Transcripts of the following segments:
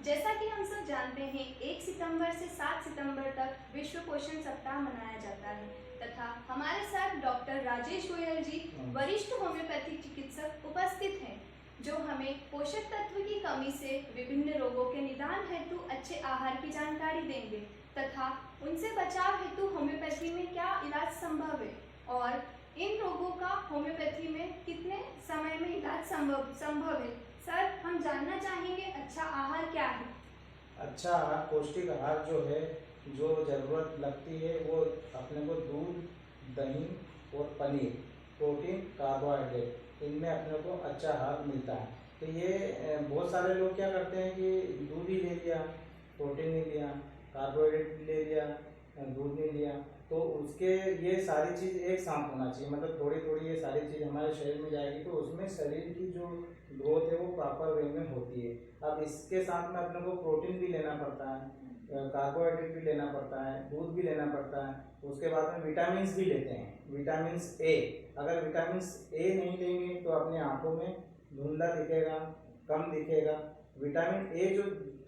जैसा कि हम सब जानते हैं 1 सितंबर से 7 सितंबर तक विश्व पोषण सप्ताह मनाया जाता है तथा हमारे साथ डॉक्टर राजेश गोयल जी वरिष्ठ होम्योपैथिक चिकित्सक उपस्थित हैं जो हमें पोषक तत्व की कमी से विभिन्न रोगों के निदान हेतु अच्छे आहार की जानकारी देंगे तथा उनसे बचाव हेतु होम्योपैथी में क्या इलाज संभव है और इन रोगों का होम्योपैथी में कितने समय में इलाज संभव है। सर, हम जानना चाहेंगे अच्छा आहार क्या है। अच्छा आहार, पौष्टिक आहार जो है, जो ज़रूरत लगती है वो अपने को दूध, दही और पनीर, प्रोटीन, कार्बोहाइड्रेट, इनमें अपने को अच्छा आहार मिलता है। तो ये बहुत सारे लोग क्या करते हैं कि दूध ही ले लिया, प्रोटीन नहीं लिया, कार्बोहाइड्रेट ले लिया, दूध नहीं लिया, तो उसके ये सारी चीज़ एक साथ होना चाहिए। मतलब थोड़ी थोड़ी ये सारी चीज़ हमारे शरीर में जाएगी तो उसमें शरीर की जो ग्रोथ है वो प्रॉपर वे में होती है। अब इसके साथ में अपने को प्रोटीन भी लेना पड़ता है, कार्बोहाइड्रेट भी लेना पड़ता है, दूध भी लेना पड़ता है, उसके बाद में विटामिन भी लेते हैं। विटामिन ए, अगर विटामिन ए नहीं लेंगे तो अपनी आँखों में धुंधला दिखेगा, कम दिखेगा। विटामिन ए जो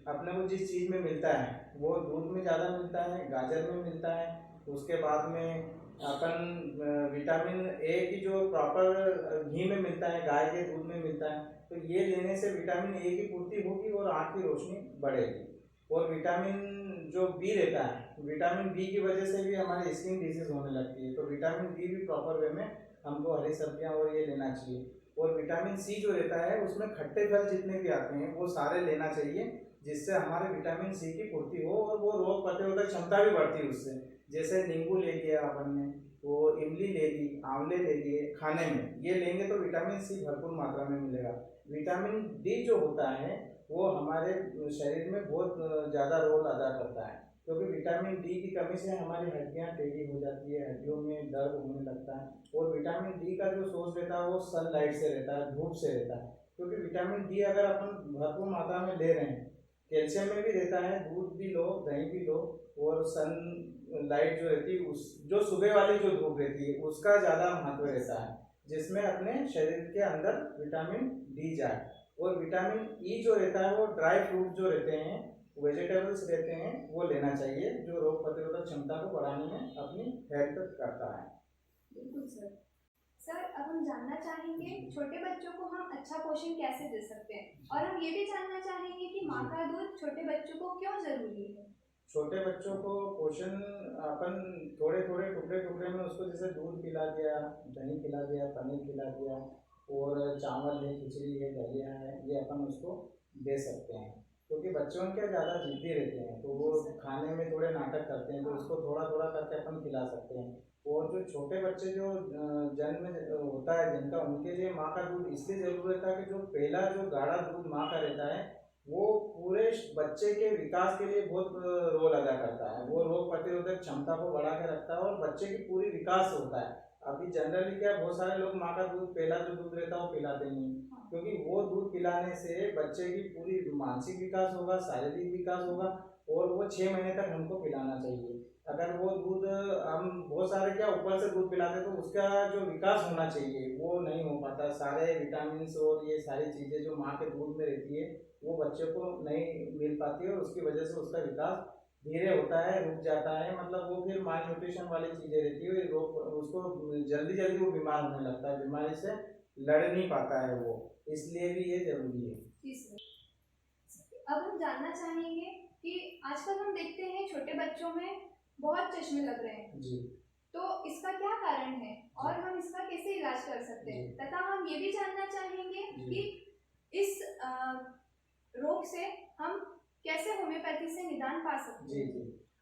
अपने को जिस चीज़ में मिलता है वो दूध में ज़्यादा मिलता है, गाजर में मिलता है। उसके बाद में अपन विटामिन ए की जो प्रॉपर घी में मिलता है, गाय के दूध में मिलता है। तो ये लेने से विटामिन ए की पूर्ति होगी और आँख की रोशनी बढ़ेगी। और विटामिन जो बी रहता है, विटामिन बी की वजह से भी हमारी स्किन डिजीज होने लगती है। तो विटामिन बी भी प्रॉपर वे में हमको हरी सब्जियां और ये लेना चाहिए। और विटामिन सी जो रहता है उसमें खट्टे फल जितने भी आते हैं वो सारे लेना चाहिए, जिससे हमारे विटामिन सी की पूर्ति हो और वो रोग प्रतिरोधक क्षमता भी बढ़ती है उससे। जैसे नींबू ले लिया अपन ने, वो इमली ले ली, आंवले ले लिए खाने में, ये लेंगे तो विटामिन सी भरपूर मात्रा में मिलेगा। विटामिन डी जो होता है वो हमारे शरीर में बहुत ज़्यादा रोल अदा करता है, क्योंकि विटामिन डी की कमी से हमारी हड्डियाँ टेढ़ी हो जाती है, हड्डियों में दर्द होने लगता है। और विटामिन डी का जो सोर्स रहता है वो सनलाइट से रहता है, धूप से रहता है। क्योंकि विटामिन डी अगर अपन भरपूर मात्रा में ले रहे हैं, कैल्शियम में भी रहता है, दूध भी लो, दही भी लो, और सन लाइट जो रहती है उस जो सुबह वाली जो धूप रहती है उसका ज़्यादा महत्व रहता है, जिसमें अपने शरीर के अंदर विटामिन डी जाए। और विटामिन ई जो रहता है वो ड्राई फ्रूट जो रहते हैं, वेजिटेबल्स रहते हैं, वो लेना चाहिए, जो रोग प्रतिरोधक क्षमता को बढ़ाने में अपनी हेल्प करता है। बिल्कुल सर। सर, अब हम जानना चाहेंगे छोटे बच्चों को हम अच्छा पोषण कैसे दे सकते हैं और हम ये भी जानना चाहेंगे कि माँ का दूध छोटे बच्चों को क्यों जरूरी है। छोटे बच्चों को पोषण अपन थोड़े थोड़े टुकड़े टुकड़े में उसको जैसे दूध पिला दिया, दही पिला दिया, पनीर पिला दिया, और चावल है, खिचड़ी है, दलिया है, ये अपन उसको दे सकते हैं। क्योंकि बच्चों के ज़्यादा जिद्दी रहते हैं तो वो खाने में थोड़े नाटक करते हैं, तो उसको थोड़ा थोड़ा करके अपन खिला सकते हैं। और जो छोटे बच्चे जो जन्म होता है जिनका, उनके लिए माँ का दूध इसलिए जरूरी रहता है कि जो पहला जो गाढ़ा दूध माँ का रहता है वो पूरे बच्चे के विकास के लिए बहुत रोल अदा करता है। वो रोग प्रतिरोधक क्षमता को बढ़ा के रखता है और बच्चे की पूरी विकास होता है। अभी जनरली क्या, बहुत सारे लोग माँ का दूध, पहला जो दूध रहता है वो पिलाते नहीं, क्योंकि वो दूध पिलाने से बच्चे की पूरी मानसिक विकास होगा, शारीरिक विकास होगा, और वो 6 महीने तक हमको पिलाना चाहिए। अगर वो दूध हम बहुत सारे क्या ऊपर से दूध पिलाते तो उसका जो विकास होना चाहिए वो नहीं हो पाता। सारे विटामिन और ये सारी चीज़ें जो माँ के दूध में रहती है वो बच्चे को नहीं मिल पाती है, और उसकी वजह से उसका विकास धीरे होता है, रुक जाता है। मतलब वो फिर माल न्यूट्रिशन वाली चीज़ें रहती है, रोग उसको जल्दी जल्दी वो बीमार होने लगता है, बीमारी से लड़ नहीं पाता है वो, इसलिए भी ये जरूरी है। अब हम जानना चाहेंगे कि आजकल हम देखते हैं छोटे बच्चों में बहुत चश्मे लग रहे हैं जी, तो इसका क्या कारण है और हम इसका कैसे इलाज कर सकते हैं, तथा हम ये भी जानना चाहेंगे कि इस रोग से हम कैसे होम्योपैथी से निदान पा सकते हैं। जी,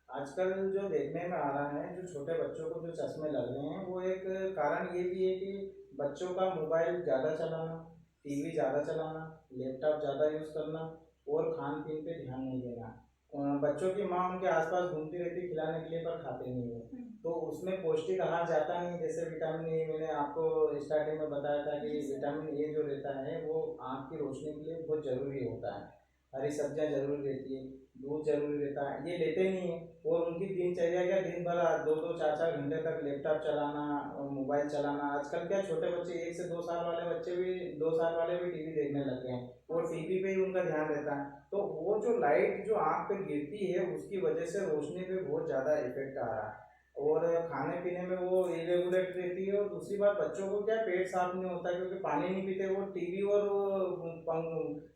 आजकल जो देखने में आ रहा है, जो छोटे बच्चों को जो चश्मे लग रहे हैं, वो एक कारण ये भी है कि बच्चों का मोबाइल ज़्यादा चलाना, टीवी ज़्यादा चलाना, लैपटॉप ज़्यादा यूज़ करना, और खान पीन पे ध्यान नहीं देना। बच्चों की माँ उनके आसपास घूमती रहती खिलाने के लिए, पर खाते नहीं है, तो उसमें पौष्टिक आहार जाता नहीं। जैसे विटामिन ए, मैंने आपको स्टार्टिंग में बताया था कि विटामिन ए जो रहता है वो आँख की रोशनी के लिए बहुत ज़रूरी होता है। हरी सब्जियां जरूरी रहती है, दूध जरूरी रहता है, ये लेते नहीं है। और उनकी दिनचर्या क्या, दिन भर 2-2 4-4 घंटे तक लैपटॉप चलाना और मोबाइल चलाना। आजकल क्या छोटे बच्चे 1 से 2 साल वाले बच्चे भी 2 साल वाले भी टीवी देखने लग गए हैं और टीवी पे ही उनका ध्यान रहता है। तो वो जो लाइट जो आँख पे गिरती है उसकी वजह से रोशनी पे बहुत ज़्यादा इफेक्ट आ रहा है और खाने पीने में वो इरेगुलेट रहती है। और दूसरी बात, बच्चों को क्या पेट साफ नहीं होता क्योंकि पानी नहीं पीते, वो टीवी और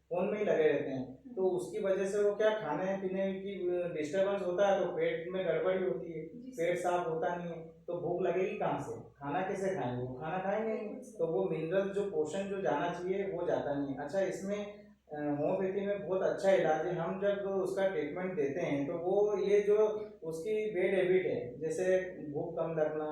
फोन में ही लगे रहते हैं। तो उसकी वजह से वो क्या खाने पीने की डिस्टर्बेंस होता है, तो पेट में गड़बड़ी होती है, पेट साफ होता नहीं है, तो भूख लगेगी कहाँ से, खाना कैसे खाएंगे, वो खाना खाएंगे नहीं, तो वो मिनरल जो पोषण जो जाना चाहिए वो जाता नहीं है। अच्छा, इसमें होम्योपैथी में बहुत अच्छा इलाज है। हम जब उसका ट्रीटमेंट देते हैं तो वो ये जो उसकी बैड हैबिट है, जैसे भूख कम लगना,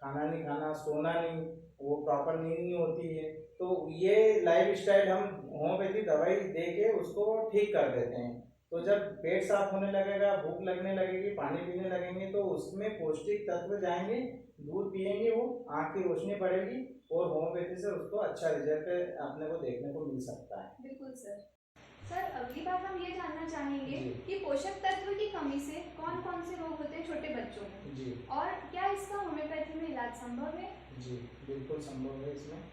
खाना नहीं खाना, सोना नहीं, वो प्रॉपर नींद नहीं होती है, तो ये लाइफ स्टाइल हम होम्योपैथी दवाई दे के उसको ठीक कर देते हैं। तो जब पेट साफ होने लगेगा, भूख लगने लगेगी, पानी पीने लगेंगे, तो उसमें पौष्टिक तत्व जाएंगे, दूध पिएंगे, वो आँख की रोशनी बढ़ेगी और होम्योपैथी से उसको अच्छा रिजल्ट अपने को देखने को मिल सकता है। बिल्कुल सर। सर, अगली बात हम ये जानना चाहेंगे जी। कि पोषक तत्व की कमी से कौन कौन से रोग होते हैं छोटे बच्चों में, जी और क्या इसका होम्योपैथी में इलाज संभव है? जी बिल्कुल संभव है। इसमें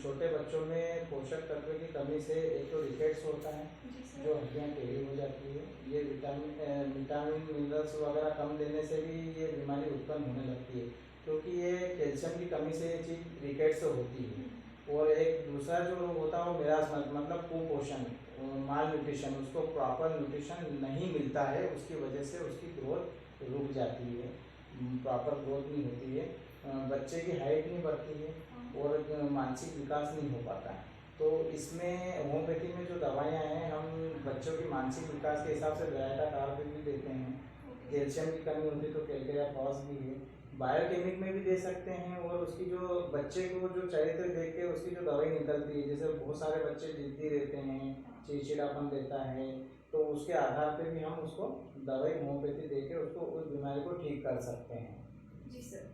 छोटे बच्चों में पोषक तत्व की कमी से एक तो रिकेट्स होता है, जी सर। जो हड्डियाँ टेढ़ी हो जाती है। ये विटामिन मिनरल्स वगैरह कम लेने से भी ये बीमारी उत्पन्न होने लगती है, क्योंकि ये कैल्शियम की कमी से ये चीज़ रिकेट्स से होती है। और एक दूसरा जो रोग होता है वो मेरास्मस, मतलब कुपोषण, माल न्यूट्रिशन, उसको प्रॉपर न्यूट्रिशन नहीं मिलता है, उसकी वजह से उसकी ग्रोथ रुक जाती है, प्रॉपर ग्रोथ नहीं होती है, बच्चे की हाइट नहीं बढ़ती है और मानसिक विकास नहीं हो पाता है। तो इसमें होम्योपैथी में जो दवाइयाँ हैं, हम बच्चों की मानसिक विकास के हिसाब से वेराइटा कार्ब भी देते हैं। कैल्शियम की कमी होती है तो कैल्केरिया फॉस भी है, बायोकेमिक में भी दे सकते हैं। और उसकी जो बच्चे को जो चरित्र देख के उसकी जो दवाई निकलती है, जैसे बहुत सारे बच्चे जिद्दी रहते हैं, चिड़चिड़ापन रहता है, तो उसके आधार पे भी हम उसको दवाई होम्योपैथी दे के उसको उस बीमारी को ठीक कर सकते हैं। जी सर।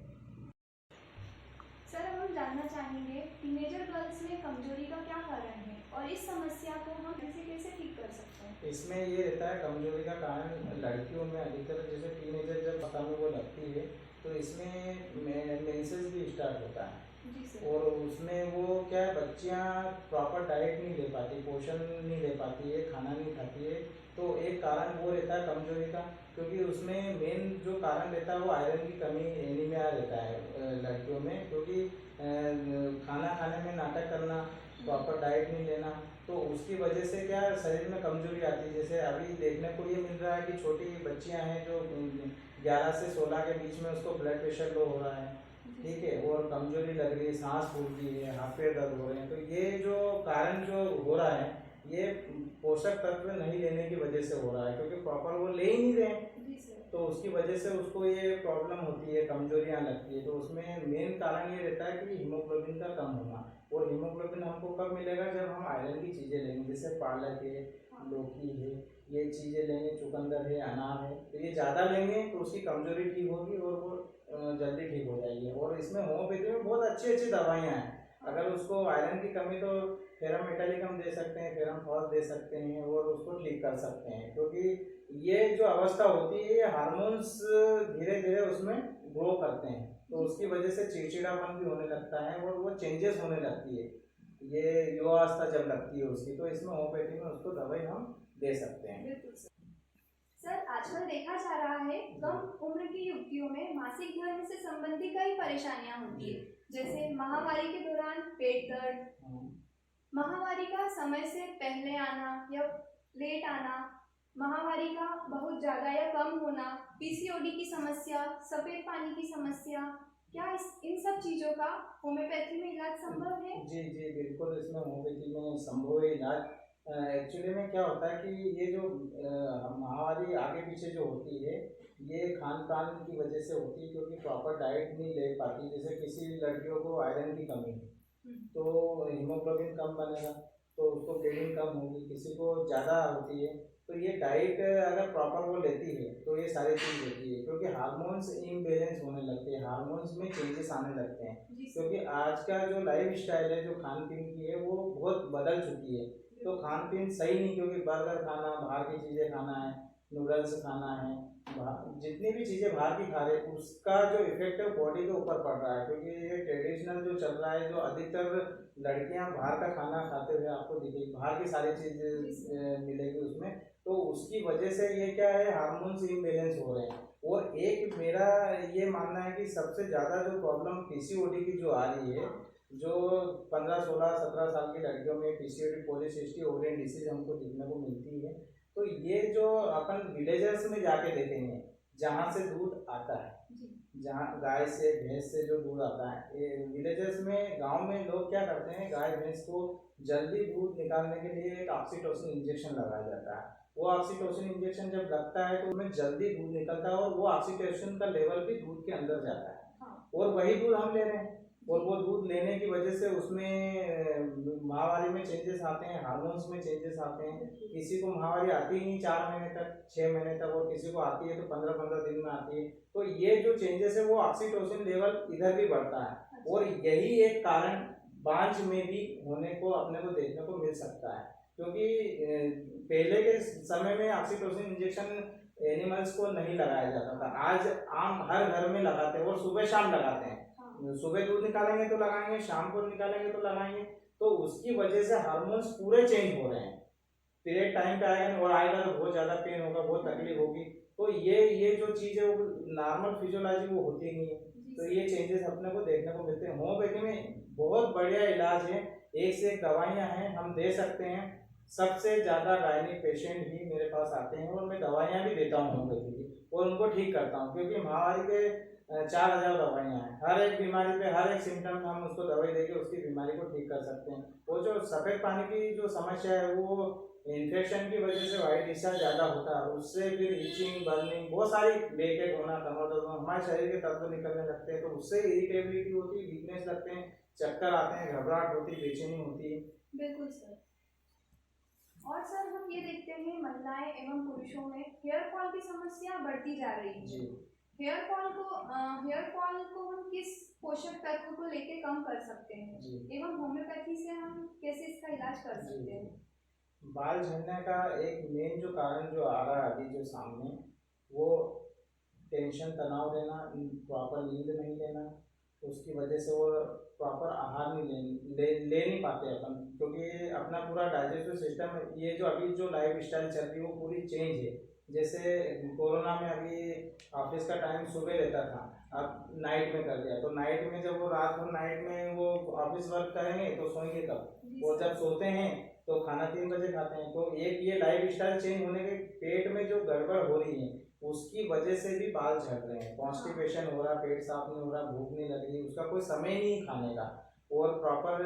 सर, अब हम जानना चाहेंगे टीनेजर गर्ल्स में कमजोरी का क्या कारण है और इस समस्या को हम कैसे ठीक कर सकते हैं? इसमें ये रहता है, कमजोरी का कारण लड़कियों में अधिकतर, जैसे टीनेजर जब अवस्था में वो लगती है तो इसमें मेंसेस भी स्टार्ट होता है। जी सर। और उसमें वो क्या है, बच्चियाँ प्रॉपर डाइट नहीं ले पाती, पोषण नहीं ले पाती है, खाना नहीं खाती है, तो एक कारण वो रहता है कमजोरी का। क्योंकि उसमें मेन जो कारण रहता है वो आयरन की कमी, एनीमिया रहता है लड़कियों में, क्योंकि खाना खाने में नाटक करना, प्रॉपर डाइट नहीं लेना, तो उसकी वजह से क्या शरीर में कमजोरी आती है। जैसे अभी देखने को ये मिल रहा है कि छोटी बच्चियां हैं जो 11 से 16 के बीच में, उसको ब्लड प्रेशर लो हो रहा है, ठीक है, और कमजोरी लग रही है, सांस फूल रही है, हाथ पैर दर्द हो रहे हैं। तो ये जो कारण जो हो रहा है, ये पोषक तत्व नहीं लेने की वजह से हो रहा है, क्योंकि प्रॉपर वो ले ही नहीं रहे हैं, जी सर। तो उसकी वजह से उसको ये प्रॉब्लम होती है, कमजोरियाँ लगती है। तो उसमें मेन कारण ये रहता है कि हीमोग्लोबिन का कम होना। और हीमोग्लोबिन हमको कब मिलेगा, जब हम आयरन की चीज़ें लेंगे, जैसे पालक है, लौकी है, ये चीज़ें लेंगे, चुकंदर है, अनार है, तो ये ज़्यादा लेंगे तो उसकी कमजोरी ठीक होगी और वो जल्दी ठीक हो जाएगी। और इसमें होम्योपैथी में बहुत अच्छी अच्छी दवाइयाँ हैं। अगर उसको आयरन की कमी, तो फेरम मेटालिकम दे सकते हैं, फेरम फॉस दे सकते हैं और उसको ठीक कर सकते हैं। क्योंकि ये जो अवस्था होती है, ये हार्मोन्स धीरे धीरे उसमें ग्रो करते हैं, तो उसकी वजह से चिड़चिड़ापन भी होने लगता है और वो चेंजेस होने लगती है, ये युवावस्था जब लगती है उसकी, तो इसमें होम्योपैथी में उसको दवाई हम दे सकते हैं। बिल्कुल सर। सर, आजकल देखा जा रहा है कम उम्र की युवतियों में मासिक धर्म से संबंधित कई परेशानियां होती है, जैसे माहवारी के दौरान पेट दर्द, माहवारी का समय से पहले आना या लेट आना, माहवारी का बहुत ज़्यादा या कम होना, पीसीओडी की समस्या, सफ़ेद पानी की समस्या, क्या इन सब चीज़ों का होम्योपैथी में इलाज संभव है? जी जी बिल्कुल, इसमें होम्योपैथी में संभव है इलाज। एक्चुअली में क्या होता है कि ये जो महामारी आगे पीछे जो होती है, ये खान पान की वजह से होती है, क्योंकि प्रॉपर डाइट नहीं ले पाती। जैसे किसी लड़कियों को आयरन की कमी है तो हीमोग्लोबिन कम बनेगा, तो उसको ब्लीडिंग कम होगी। किसी को ज़्यादा होती है, तो ये डाइट अगर प्रॉपर वो लेती है तो ये सारी चीज़ होती है, क्योंकि हार्मोन्स इम्बेलेंस होने लगते हैं, हार्मोन्स में चेंजेस आने लगते हैं। क्योंकि आज का जो लाइफ स्टाइल है, जो खान पीन की है, वो बहुत बदल चुकी है। तो खान पीन सही नहीं, क्योंकि बर्गर खाना, बाहर की चीज़ें खाना है, नूडल्स खाना है, जितनी भी चीज़ें बाहर की खा रहे हैं उसका जो इफेक्ट है बॉडी के ऊपर पड़ रहा है। क्योंकि ये ट्रेडिशनल जो चल रहा है, जो अधिकतर लड़कियां बाहर का खाना खाते हुए आपको दिखेगी, बाहर की सारी चीज़ें मिलेगी उसमें, तो उसकी वजह से ये क्या है, हार्मोन्स इम्बेलेंस हो रहे हैं। और एक मेरा ये मानना है कि सबसे ज़्यादा जो प्रॉब्लम पीसीओडी की जो आ रही है, जो 15, 16, 17 साल की लड़कियों में पीसीओडी, पॉलीसिस्टिक ओवरियन डिसीज हमको देखने को मिलती है। तो ये जो अपन विलेजर्स में जाके देखेंगे, जहाँ से दूध आता है, जहाँ गाय से भैंस से जो दूध आता है, ये विलेजर्स में, गांव में लोग क्या करते हैं, गाय भैंस को जल्दी दूध निकालने के लिए एक ऑक्सीटोसिन इंजेक्शन लगाया जाता है। वो ऑक्सीटोसिन इंजेक्शन जब लगता है तो उसमें जल्दी दूध निकलता है, और वो ऑक्सीटोसिन का लेवल भी दूध के अंदर जाता है, और वही दूध हम ले रहे हैं। और वो दूध लेने की वजह से उसमें माहवारी में चेंजेस आते हैं, हार्मोन्स में चेंजेस आते हैं। किसी को माहवारी आती ही नहीं 4 महीने तक, 6 महीने तक, और किसी को आती है तो 15-15 दिन में आती है। तो ये जो चेंजेस है वो ऑक्सीटोसिन लेवल इधर भी बढ़ता है, और यही एक कारण बांझ में भी होने को अपने को देखने को मिल सकता है। क्योंकि पहले के समय में ऑक्सीटोसिन इंजेक्शन एनिमल्स को नहीं लगाया जाता था, आज आम हर घर में लगाते हैं, और सुबह शाम लगाते हैं। सुबह दूध निकालेंगे तो लगाएंगे, शाम को निकालेंगे तो लगाएंगे। तो उसकी वजह से हार्मोन्स पूरे चेंज हो रहे हैं। पीरियड टाइम पे आएगा और आएगा तो बहुत ज़्यादा पेन होगा, बहुत तकलीफ होगी। तो ये जो चीज़ है वो नॉर्मल फिजियोलॉजी वो होती नहीं है। तो ये चेंजेस अपने को देखने को मिलते हैं। होम्योपैथी में बहुत बढ़िया इलाज है, एक से एक दवाइयाँ हैं, हम दे सकते हैं। सबसे ज़्यादा गायनिक पेशेंट ही मेरे पास आते हैं, और मैं दवाइयाँ भी देता हूँ होम्योपैथी की, और उनको ठीक करता हूँ। क्योंकि महामारी के 4000 दवाइयाँ हैं, हर एक बीमारी पे, हर एक सिम्टम में हम उसको दवाई देके उसकी बीमारी को ठीक कर सकते हैं। वो जो सफ़ेद पानी की जो समस्या है, वो इन्फेक्शन की वजह से वाइट डिस्चार्ज ज़्यादा होता है, उससे फिर इचिंग, बर्निंग, बहुत सारी लेके होना, कमर दर्द, हमारे शरीर के तत्व निकलने लगते हैं, तो उससे इरिटेबिलिटी होती है, वीकनेस लगते हैं, चक्कर आते हैं, घबराहट होती है, बेचैनी होती है। बिल्कुल सर। और सर हम ये देखते हैं महिलाएं एवं पुरुषों में हेयर फॉल की समस्या बढ़ती जा रही है। जी। हेयर फॉल को हम किस पोषक तत्व को लेके कम कर सकते हैं, एवं होम्योपैथी से हम कैसे इसका इलाज कर सकते हैं? बाल झड़ने का एक मेन जो कारण जो आ रहा है अभी जो सामने, वो टेंशन, तनाव लेना, प्रॉपर नींद नहीं लेना, उसकी वजह से वो प्रॉपर आहार नहीं ले नहीं पाते अपन। क्योंकि अपना पूरा डाइजेस्टिव सिस्टम, ये जो अभी जो लाइफ स्टाइल चल रही है वो पूरी चेंज है। जैसे कोरोना में अभी ऑफिस का टाइम सुबह रहता था, अब नाइट में कर दिया। तो नाइट में जब वो रात को नाइट में वो ऑफिस वर्क करेंगे तो सोएंगे कब, और जब सोते हैं तो खाना 3 बजे खाते हैं। तो एक ये लाइफ स्टाइल चेंज होने के पेट में जो गड़बड़ हो रही है उसकी वजह से भी बाल झड़ रहे हैं। कॉन्स्टिपेशन हो रहा, पेट साफ नहीं हो रहा, भूख नहीं लग रही, उसका कोई समय नहीं खाने का, और प्रॉपर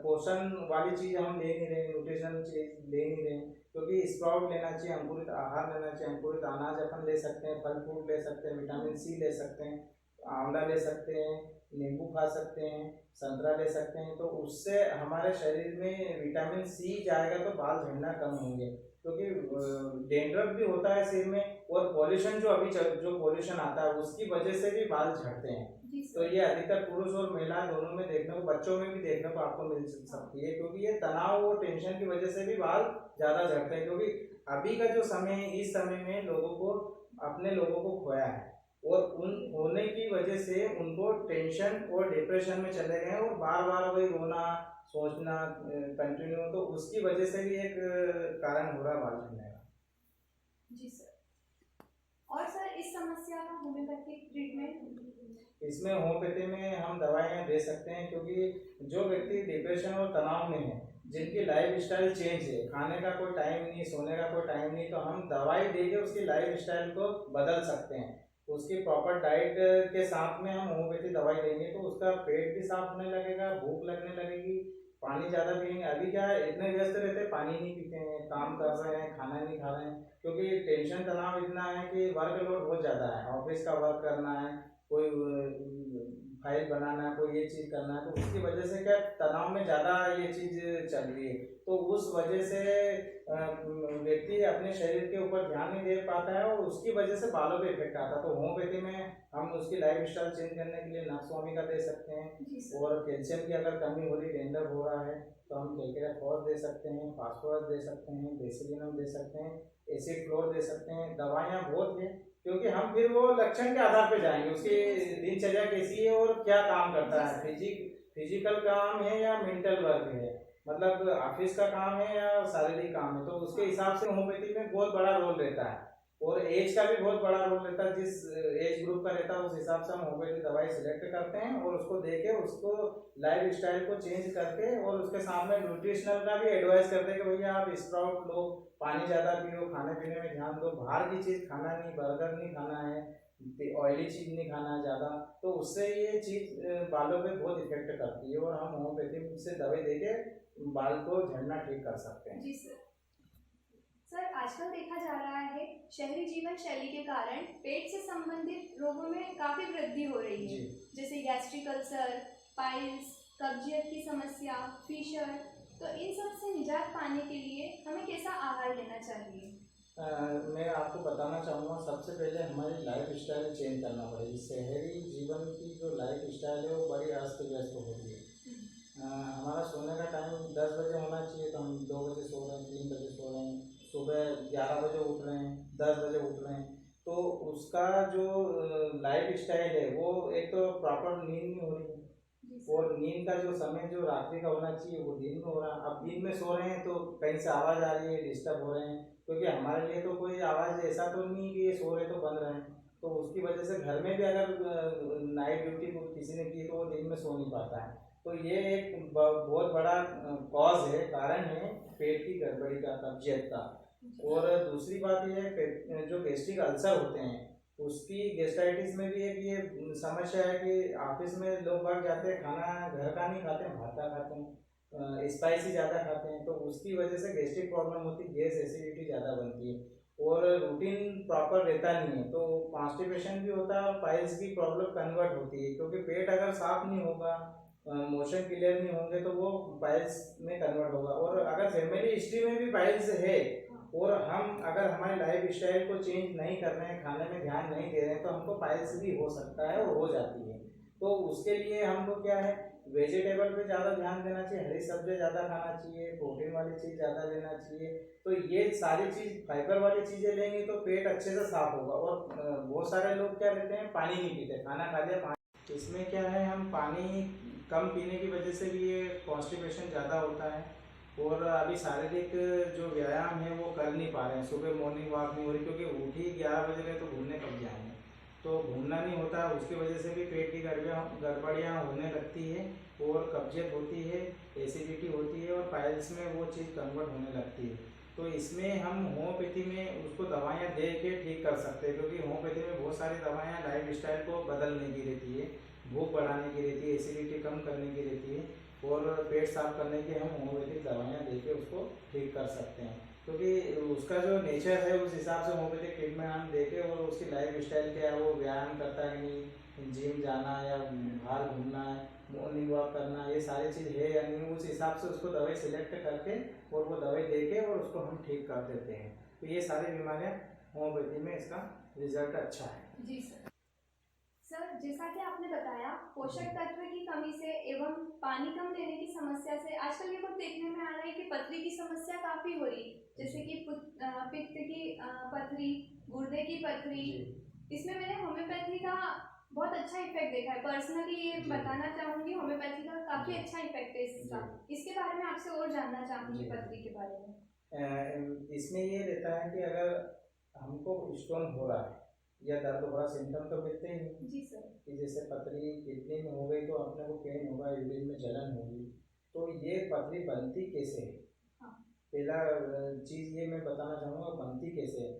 पोषण वाली चीज़ हम ले नहीं रहे, न्यूट्रिशन चीज ले नहीं रहे। क्योंकि स्प्राउट लेना चाहिए, अंकुरित आहार लेना चाहिए, अंकुरित अनाज अपन ले सकते हैं, फल फ्रूट ले सकते हैं, विटामिन सी ले सकते हैं, आंवला ले सकते हैं, नींबू खा सकते हैं, संतरा ले सकते हैं। तो उससे हमारे शरीर में विटामिन सी जाएगा तो बाल झड़ना कम होंगे। क्योंकि डेंड्रफ भी होता है सिर में, और पॉल्यूशन जो अभी जो पॉल्यूशन आता है उसकी वजह से भी बाल झड़ते हैं। तो ये अधिकतर पुरुष और महिला दोनों में देखने को, बच्चों में भी देखने को आपको मिल सकती है। क्योंकि ये तनाव और टेंशन की वजह से भी बाल ज़्यादा झड़ते हैं। क्योंकि अभी का जो समय है, इस समय में अपने लोगों को खोया है, और उन होने की वजह से उनको टेंशन और डिप्रेशन में चले गए, और बार बार वही रोना, सोचना कंटिन्यू, तो उसकी वजह से भी एक कारण हो रहा है बाल झड़ने का। जी सर। और सर इस समस्या का होम्योपैथिक ट्रीटमेंट? इसमें होम्योपैथी में हम दवाइयाँ दे सकते हैं। क्योंकि जो व्यक्ति डिप्रेशन और तनाव में है, जिनकी लाइफ स्टाइल चेंज है, खाने का कोई टाइम नहीं, सोने का कोई टाइम नहीं, तो हम दवाई देके उसकी लाइफ स्टाइल को बदल सकते हैं। उसकी प्रॉपर डाइट के साथ में हम होम्योपैथी दवाई देंगे तो उसका पेट भी साफ होने लगेगा, भूख लगने लगेगी, पानी ज़्यादा पिएंगे। अभी क्या है, इतने व्यस्त रहते हैं, पानी नहीं पीते हैं, काम कर रहे हैं, खाना नहीं खा रहे हैं। क्योंकि टेंशन तनाव इतना है कि वर्कलोड बहुत ज़्यादा है, ऑफिस का वर्क करना है, कोई फाइल बनाना है, कोई ये चीज़ करना है, तो उसकी वजह से क्या तनाव में ज़्यादा ये चीज़ चल रही है। तो उस वजह से व्यक्ति अपने शरीर के ऊपर ध्यान नहीं दे पाता है और उसकी वजह से बालों पे इफेक्ट आता है। तो होम्योपैथी में हम उसकी लाइफ स्टाइल चेंज करने के लिए नक्सवामी का दे सकते हैं, जी सर। और कैल्शियम की अगर कमी हो रही, डेंडर हो रहा है, तो हम कैल्शियम फॉस दे सकते हैं, फास्फोरस दे सकते हैं, बेसिलिनम दे सकते हैं, एसिड फ्लोर दे सकते हैं। दवाइयाँ बहुत हैं, क्योंकि हम फिर वो लक्षण के आधार पे जाएंगे, उसकी दिनचर्या कैसी है और क्या काम करता है, फिजिकल काम है या मेंटल वर्क है, मतलब ऑफिस का काम है या शारीरिक काम है, तो उसके हिसाब से होम्योपैथी में बहुत बड़ा रोल रहता है। और एज का भी बहुत बड़ा रोल रहता है, जिस एज ग्रुप का रहता है उस हिसाब से हम होम्योपैथी दवाई सिलेक्ट करते हैं और उसको देके उसको लाइफ स्टाइल को चेंज करके और उसके सामने न्यूट्रिशनल का भी एडवाइस करते हैं कि भैया आप स्प्राउट लो, पानी ज़्यादा पियो, खाने पीने में ध्यान दो, बाहर की चीज़ खाना नहीं, बर्गर नहीं खाना है, ऑयली चीज़ नहीं खाना है ज़्यादा, तो उससे ये चीज़ बालों पे बहुत इफेक्ट करती है और हम होम्योपैथी से दवाई देके बाल को झड़ना ठीक कर सकते हैं। जी सर। सर, आजकल देखा जा रहा है शहरी जीवन शैली के कारण पेट से संबंधित रोगों में काफी वृद्धि हो रही है, जैसे गैस्ट्रिक अल्सर, पाइल्स, कब्जियत की समस्या, फीशर। तो इन सब से निजात पाने के लिए हमें कैसा आहार लेना चाहिए? मैं आपको बताना चाहूँगा, सबसे पहले हमारी लाइफ स्टाइल चेंज करना पड़ेगी। शहरी जीवन की जो लाइफ स्टाइल है वो बड़ी अस्त व्यस्त हो रही है। हमारा सोने का टाइम 10 बजे होना चाहिए, तो हम 2 बजे सो रहे हैं, 3 बजे सो रहे हैं, सुबह 11 बजे उठ रहे हैं, 10 बजे उठ रहे हैं। तो उसका जो लाइफ स्टाइल है वो एक तो प्रॉपर नींद नहीं हो रही है, और नींद का जो समय जो रात्रि का होना चाहिए वो दिन में हो रहा है। अब दिन में सो रहे हैं तो कहीं से आवाज़ आ रही है, डिस्टर्ब हो रहे हैं, क्योंकि हमारे लिए तो कोई आवाज़ ऐसा तो नहीं कि ये सो रहे तो बंद रहे हैं। तो उसकी वजह से घर में भी अगर नाइट ड्यूटी किसी ने की तो वो दिन में सो नहीं पाता है। तो ये एक बहुत बड़ा कॉज है, कारण है पेट की गड़बड़ी का, कब्जियत का। और दूसरी बात ये है जो गैस्ट्रिक अल्सर होते हैं उसकी, गैस्ट्राइटिस में भी एक ये समस्या है कि ऑफिस में लोग बाग जाते हैं, खाना घर का नहीं खाते हैं, बाहर का खाते हैं, स्पाइसी ज़्यादा खाते हैं, तो उसकी वजह से गैस्ट्रिक प्रॉब्लम होती है, गैस एसिडिटी ज़्यादा बनती है, और रूटीन प्रॉपर रहता नहीं है, तो कॉन्स्टिपेशन भी होता है और पाइल्स की प्रॉब्लम कन्वर्ट होती है, क्योंकि पेट अगर साफ नहीं होगा, मोशन क्लियर नहीं होंगे, तो वो पाइल्स में कन्वर्ट होगा। और अगर फैमिली हिस्ट्री में भी पाइल्स है और हम अगर हमारी लाइफ स्टाइल को चेंज नहीं कर रहे हैं, खाने में ध्यान नहीं दे रहे हैं, तो हमको पाइल्स भी हो सकता है और हो जाती है। तो उसके लिए हमको क्या है, वेजिटेबल पे ज़्यादा ध्यान देना चाहिए, हरी सब्जी ज़्यादा खाना चाहिए, प्रोटीन वाली चीज़ ज़्यादा लेना चाहिए। तो ये सारी चीज़, फाइबर वाली चीज़ें लेंगे तो पेट अच्छे से साफ होगा। और बहुत सारे लोग क्या रहते हैं, पानी नहीं पीते, खाना खा लिया पानी, इसमें क्या है, हम पानी कम पीने की वजह से भी ये कॉन्स्टिपेशन ज़्यादा होता है। और अभी शारीरिक जो व्यायाम है वो कर नहीं पा रहे हैं, सुबह मॉर्निंग वॉक नहीं हो रही, क्योंकि उठ ही 11 बजे गए तो घूमने कब जाएंगे, तो घूमना नहीं होता, उसकी वजह से भी पेट की गड़बड़ियाँ होने लगती है और कब्जियत होती है, एसिडिटी होती है और पाइल्स में वो चीज़ कन्वर्ट होने लगती है। तो इसमें हम होम्योपैथी में उसको दवाइयाँ दे के ठीक कर सकते हैं, क्योंकि होम्योपैथी में बहुत सारी दवाइयाँ लाइफ स्टाइल को बदलने की रहती है, भूख बढ़ाने की रहती है, एसिडिटी कम करने की रहती है, और पेट साफ करने की हम होम्योपैथिक दवाइयाँ दे के उसको ठीक कर सकते हैं, क्योंकि उसका जो नेचर है उस हिसाब से होम्योपैथिक ट्रीटमेंट हम देके, और उसकी लाइफ स्टाइल क्या है, वो व्यायाम करता है कि नहीं, जिम जाना है या बाहर घूमना है, मॉर्निंग वॉक करना, ये सारी चीज़ है या नहीं, उस हिसाब से उसको दवाई सिलेक्ट करके और वो दवाई देके और उसको हम ठीक कर देते हैं। तो ये सारी बीमारियाँ होम्योपैथी में इसका रिजल्ट अच्छा है। जी सर। सर, जैसा कि आपने बताया, पोषक तत्व की कमी से एवं पानी कम लेने की समस्या से आजकल ये कुछ देखने में आ रहा है कि पथरी की समस्या काफी हो रही, जैसे कि पित्त की पथरी, गुर्दे की पथरी। इसमें मैंने होम्योपैथी का बहुत अच्छा इफेक्ट देखा है, पर्सनली ये बताना चाहूंगी, होम्योपैथी का काफी अच्छा इफेक्ट है इसका। इसके बारे में आपसे और जानना चाहूंगी, पथरी के बारे में। इसमें ये रहता है कि अगर हमको स्टोन हो रहा है या दर्द हो रहा, सिम्टम तो मिलते ही नहीं। जी सर। कि जैसे पथरी किडनी में हो गई तो अपने को पेन होगा, यूरिन में जलन होगी, तो ये पथरी बनती कैसे है? पहला चीज़ ये मैं बताना चाहूँगा, बनती कैसे है।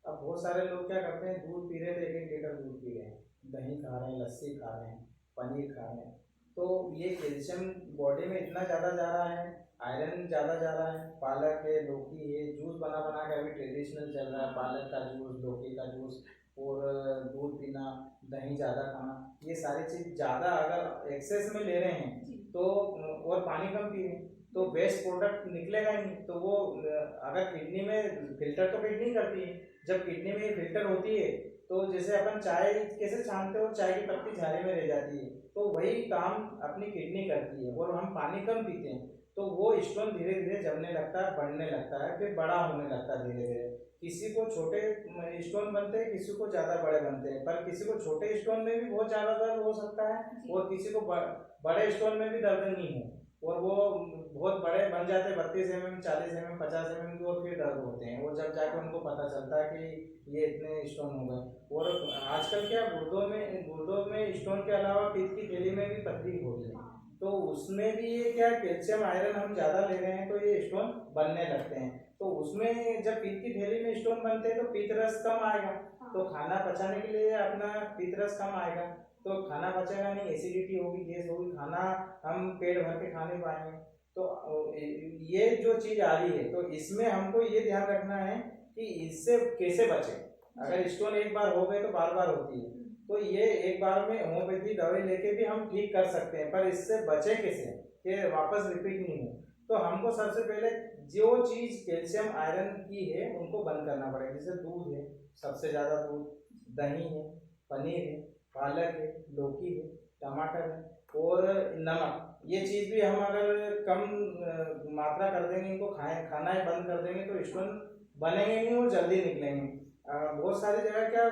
अब बहुत सारे लोग क्या करते हैं, दूध पी रहे थे, 1 लीटर दूध पी रहे हैं, दही खा रहे हैं, लस्सी खा रहे हैं, पनीर खा रहे हैं, तो ये कैल्शियम बॉडी में इतना ज़्यादा जा रहा है, आयरन ज़्यादा जा रहा है, पालक है, लौकी है, जूस बना बना के अभी ट्रेडिशनल चल रहा है, पालक का जूस, लौकी का जूस, और दूध पीना, दही ज़्यादा खाना, ये सारी चीज़ ज़्यादा अगर एक्सेस में ले रहे हैं तो, और पानी कम पी रहे हैं, तो वेस्ट प्रोडक्ट निकलेगा ही नहीं। तो वो अगर किडनी में फिल्टर तो किडनी करती है, जब किडनी में ये फिल्टर होती है तो जैसे अपन चाय कैसे छानते हो, चाय की पत्ती झारे में रह जाती है, तो वही काम अपनी किडनी करती है। और हम पानी कम पीते हैं तो वो स्टोन धीरे धीरे जमने लगता है, बढ़ने लगता है, फिर बड़ा होने लगता है धीरे धीरे। किसी को छोटे स्टोन बनते हैं, किसी को ज़्यादा बड़े बनते हैं, पर किसी को छोटे स्टोन में भी बहुत ज़्यादा दर्द हो सकता है और किसी को बड़े स्टोन में भी दर्द नहीं हो, और वो बहुत बड़े बन जाते हैं 32 mm, 40 mm, 50 mm के, और फिर दर्द होते हैं। और जब जाके उनको पता चलता है कि ये इतने स्टोन हो गए। और आजकल क्या गुर्दों में स्टोन के अलावा पीत की थैली में भी पथरी हो रही है, तो उसमें भी ये क्या कैल्शियम आयरन हम ज़्यादा ले रहे हैं तो ये स्टोन बनने लगते हैं। तो उसमें जब पीत की थैली में स्टोन बनते हैं तो पीत रस कम आएगा, तो खाना पचाने के लिए अपना पीत रस कम आएगा, तो खाना पचेगा नहीं, एसिडिटी होगी, गैस होगी, खाना हम पेट भर के खा नहीं पाएंगे। तो ये जो चीज़ आ रही है, तो इसमें हमको ये ध्यान रखना है कि इससे कैसे बचे। अगर स्टोन एक बार हो गए तो बार बार होती है, तो ये एक बार में होम्योपैथी दवाई लेके भी हम ठीक कर सकते हैं, पर इससे बचे कैसे कि वापस रिपीट नहीं हो। तो हमको सबसे पहले जो चीज़ कैल्शियम आयरन की है उनको बंद करना पड़ेगा। जैसे दूध है, सबसे ज़्यादा दूध, दही है, पनीर है, पालक है, लौकी है, टमाटर है और नमक। ये चीज़ भी हम अगर कम मात्रा कर देंगे, इनको खाना ही बंद कर देंगे तो स्टोन बनेंगे नहीं और जल्दी निकलेंगे। बहुत सारी जगह क्या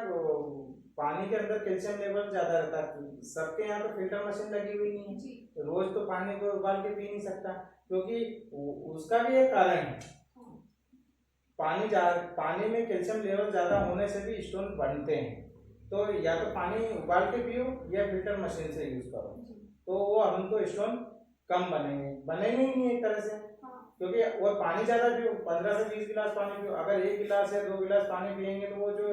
पानी के अंदर कैल्शियम लेवल ज़्यादा रहता है, सबके यहाँ तो फिल्टर मशीन लगी हुई नहीं है, रोज़ तो पानी को उबाल के पी नहीं सकता, क्योंकि उसका भी एक कारण है। पानी में कैल्शियम लेवल ज़्यादा होने से भी स्टोन बनते हैं। तो या तो पानी उबाल के पियो या फिल्टर मशीन से यूज़ करो, तो वो हमको स्टोन कम बनेंगे ही नहीं एक तरह से। क्योंकि और पानी ज़्यादा पियो, 15 से 20 गिलास पानी पियो। अगर 1 गिलास या 2 गिलास पानी पियेंगे तो वो जो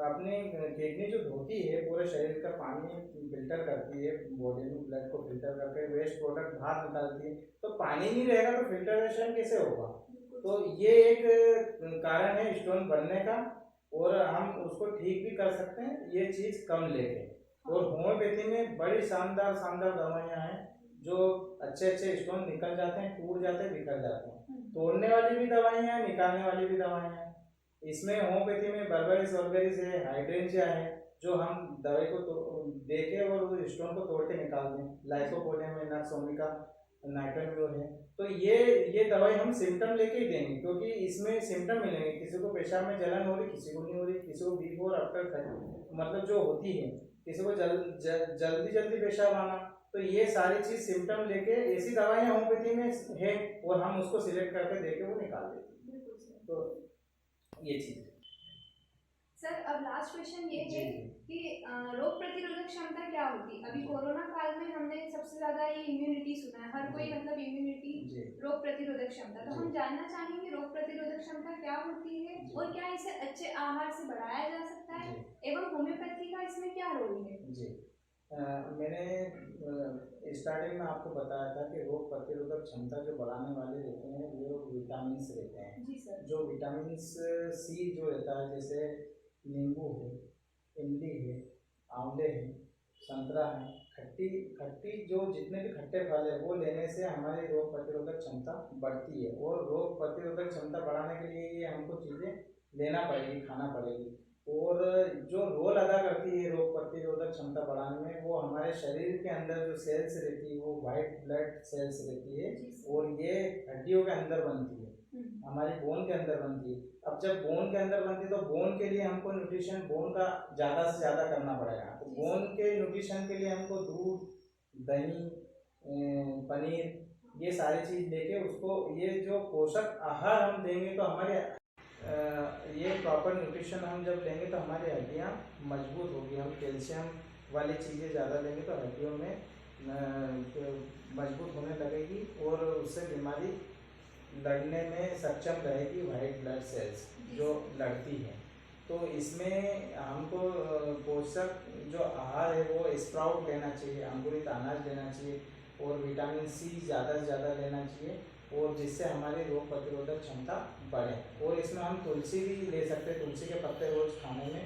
अपनी किडनी जो धोती है पूरे शरीर का पानी फिल्टर करती है, बॉडी में ब्लड को फिल्टर करके वेस्ट प्रोडक्ट बाहर निकालती है, तो पानी नहीं रहेगा तो फिल्टरेशन कैसे होगा। तो ये एक कारण है स्टोन बनने का, और हम उसको ठीक भी कर सकते हैं ये चीज़ कम लेके। और होम्योपैथी में बड़ी शानदार दवाइयाँ हैं जो अच्छे स्टोन निकल जाते हैं, टूट जाते हैं, बिखर जाते हैं। तोड़ने वाली भी दवाइयाँ हैं, निकालने वाली भी दवाइयाँ हैं। इसमें होम्योपैथी में बर्बेरिस है, हाइड्रेंशिया है, जो हम दवाई को दे के और उस स्टोन को तोड़ के निकाल दें। लाइकोपोडियम है, नक्स ओमिका, नाइट्रोमियोन है। तो ये दवाई हम सिम्टम लेके ही देंगे, क्योंकि इसमें सिम्टम मिलेंगे। किसी को पेशाब में जलन हो रही, किसी को नहीं हो रही, किसी को बिफोर आफ्टर मतलब जो होती है, किसी को जल्दी पेशाब आना। तो ये सारी चीज़ सिम्टम लेके ऐसी दवाइयाँ होम्योपैथी में है और हम उसको सिलेक्ट करके देके वो निकाल देते हैं। तो ये चीज़ सर, अब लास्ट क्वेश्चन ये है कि रोग प्रतिरोधक क्षमता क्या होती है? अभी कोरोना काल में हमने सबसे ज्यादा ये इम्यूनिटी सुना है, हर कोई मतलब इम्यूनिटी, रोग प्रतिरोधक क्षमता। तो हम जानना चाहेंगे रोग प्रतिरोधक क्षमता क्या होती है और क्या इसे अच्छे आहार से बढ़ाया जा सकता है, एवं होम्योपैथी का इसमें क्या रोल है? जी, मैंने स्टार्टिंग में आपको बताया था कि रोग प्रतिरोधक क्षमता जो बढ़ाने वाले रहते हैं वो विटामिन रहते हैं। जी सर। जो विटामिन सी जो रहता है, जैसे नींबू है, इमली है, आंवले है, संतरा है, खट्टी जो जितने भी खट्टे फल है वो लेने से हमारी रोग प्रतिरोधक क्षमता बढ़ती है। और रोग प्रतिरोधक क्षमता बढ़ाने के लिए ये हमको चीज़ें लेना पड़ेगी, खाना पड़ेगी। और जो रोल अदा करती है रोग प्रतिरोधक क्षमता बढ़ाने में, वो हमारे शरीर के अंदर जो सेल्स रहती है वो वाइट ब्लड सेल्स रहती है, और ये हड्डियों के अंदर बनती है, हमारी बोन के अंदर बनती है। अब जब बोन के अंदर बनती है तो बोन के लिए हमको न्यूट्रिशन बोन का ज़्यादा से ज़्यादा करना पड़ेगा। तो बोन के न्यूट्रिशन के लिए हमको दूध, दही, पनीर, ये सारी चीज़ लेके उसको ये जो पोषक आहार हम देंगे तो हमारे ये प्रॉपर न्यूट्रिशन हम जब लेंगे तो हमारी हड्डियाँ मजबूत होगी। हम कैल्शियम वाली चीज़ें ज़्यादा लेंगे तो हड्डियों में मजबूत होने लगेगी और उससे बीमारी लड़ने में सक्षम रहेगी, वाइट ब्लड सेल्स जो लड़ती है। तो इसमें हमको पोषक जो आहार है वो स्प्राउट लेना चाहिए, अंकुरित अनाज लेना चाहिए, और विटामिन सी ज़्यादा से ज़्यादा लेना चाहिए, और जिससे हमारी रोग प्रतिरोधक क्षमता बढ़े। और इसमें हम तुलसी भी ले सकते हैं, तुलसी के पत्ते रोज़ खाने में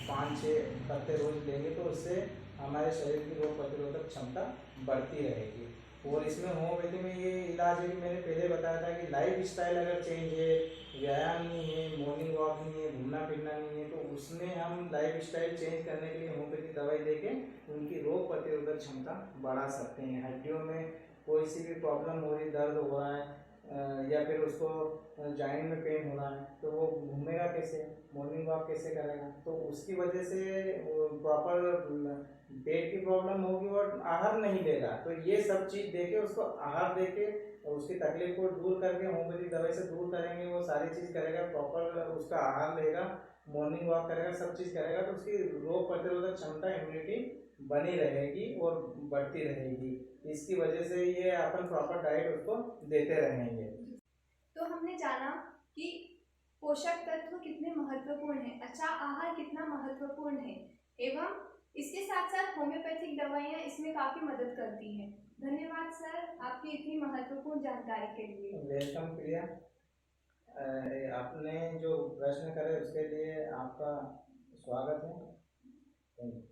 5-6 पत्ते रोज़ लेंगे तो उससे हमारे शरीर की रोग प्रतिरोधक क्षमता बढ़ती रहेगी। और इसमें होम्योपैथी में ये इलाज है कि मैंने पहले बताया था कि लाइफ स्टाइल अगर चेंज है, व्यायाम नहीं है, मॉर्निंग वॉक नहीं है, घूमना फिरना नहीं है, तो उसमें हम लाइफ स्टाइल चेंज करने के लिए होम्योपैथी दवाई देके उनकी रोग प्रतिरोधक क्षमता बढ़ा सकते हैं। हड्डियों में कोई सी भी प्रॉब्लम हो रही, दर्द हो रहा है या फिर उसको जॉइंट में पेन हो रहा है, तो वो घूमेगा कैसे, मॉर्निंग वॉक कैसे करेगा, तो उसकी वजह से प्रॉपर पेट की प्रॉब्लम होगी और आहार नहीं लेगा। तो ये सब चीज़ देके उसको आहार देके और उसकी तकलीफ को दूर करके होम्योपैथिक दवाई से दूर करेंगे, वो सारी चीज़ करेगा, प्रॉपर उसका आहार लेगा, मॉर्निंग वॉक करेगा, सब चीज़ करेगा, तो उसकी रोग प्रतिरोधक क्षमता, इम्यूनिटी बनी रहेगी और बढ़ती रहेगी। इसकी वजह से ये अपन प्रॉपर डाइट उसको देते रहेंगे। तो हमने जाना कि पोषक तत्व कितने महत्वपूर्ण हैं, अच्छा आहार कितना महत्वपूर्ण है, एवं इसके साथ साथ होम्योपैथिक दवाइयाँ इसमें काफ़ी मदद करती हैं। धन्यवाद सर आपकी इतनी महत्वपूर्ण जानकारी के लिए। वेलकम प्रिया। आपने जो प्रश्न करे उसके लिए आपका स्वागत है। Thank you.